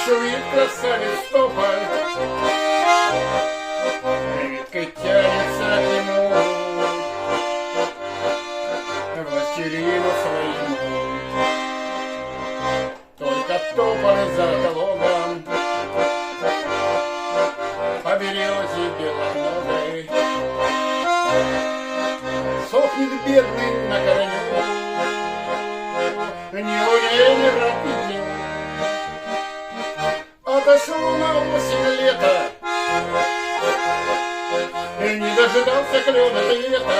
шумит красавец тополь, веткой тянется к нему, властелину своему. Только тополь за колобом по березе белоногой сохнет бедный на корню, ни луне, ни рапиде. Отошел на осень лето и не дожидался клена лета.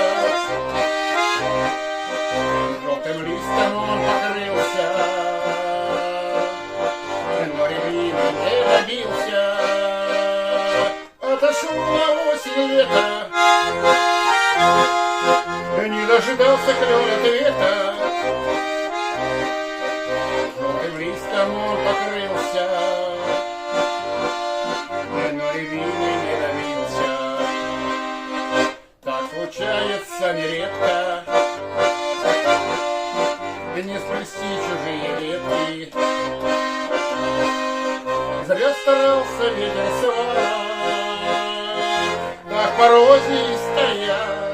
Желтым листом он покрылся, но рябины не добился. Отошел на осень лето и не дожидался клена лета. Желтым листом он покрылся, но рябины не добился. Так случается нередко, не сплести чужие ветки. Зря старался ветер свай, так по розе и стоят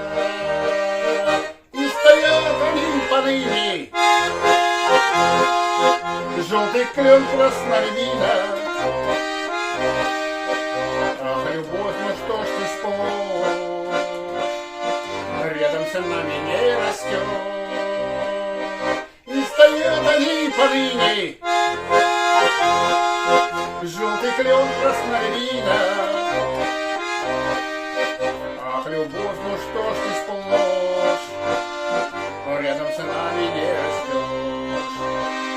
они поныне. Желтый клен, краснорябина. Ах, любовь, ну что ж ты споришь, рядом со нами не растет. И стоят они поныне. Желтый клен, краснорябина. Ах, любовь, ну что ж ты сплошь, рядом с нами не растешь.